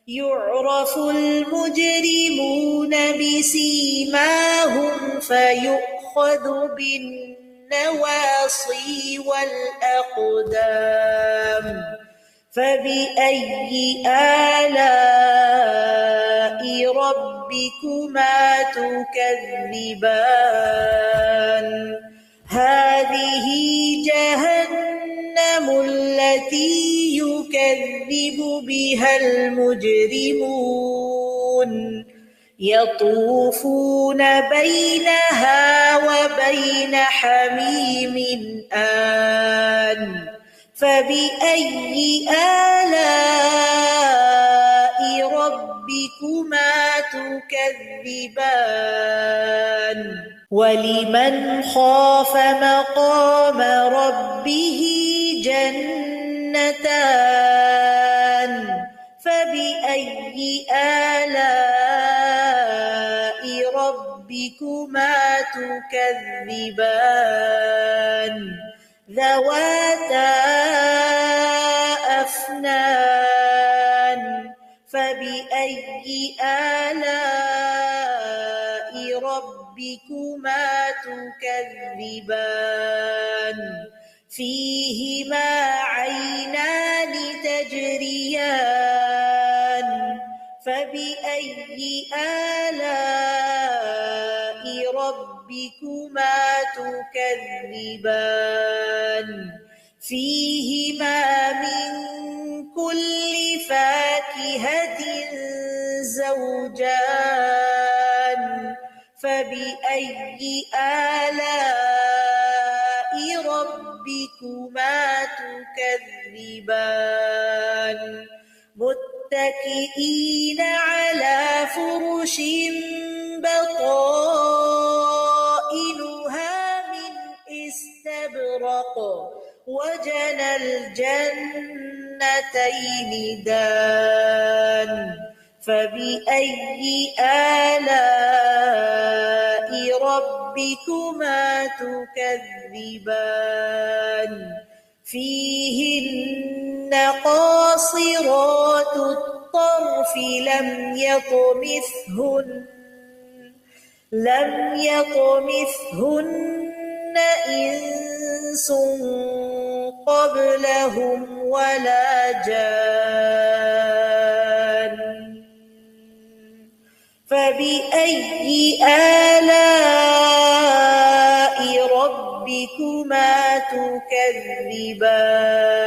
يعرف المجرمون بسيماهم فيؤخذ بالنواصي والأقدام فبأي آلاء ربكما تكذبان هذه جهنم التي يكذب بها المجرمون يطوفون بينها وبين حميم آن فبأي آلاء ربكما تكذبان ولمن خاف مقام ربه جنتان فبأي آلاء ربكما تكذبان ذواتا أفنان فبأي آلاء ربكما تكذبان فيهما عينان تجريان فبأي آلاء ربكما تكذبان فيهما من كل فاكهة زوجان فبأي آلاء ربكما تكذبان متكئين على فرش بطائنها من استبرق وجنى الجنتين دان فبأي آلاء ربكما تكذبان فيهن قاصرات الطرف لم يطمثهن إنس قبلهم ولا جان فبأي آلاء ربكما تكذبان. فبأي آلاء ربكما تكذبان. فبأي آلاء ربكما تكذبان. فيهن قاصرات الطرف لم يطمثهن إنس قبلهم ولا جان فبأي آلاء ربكما تكذبان. فبأي آلاء ربكما تكذبان. فيهن قاصرات الطرف لم يطمثهن إنس قبلهم ولا جان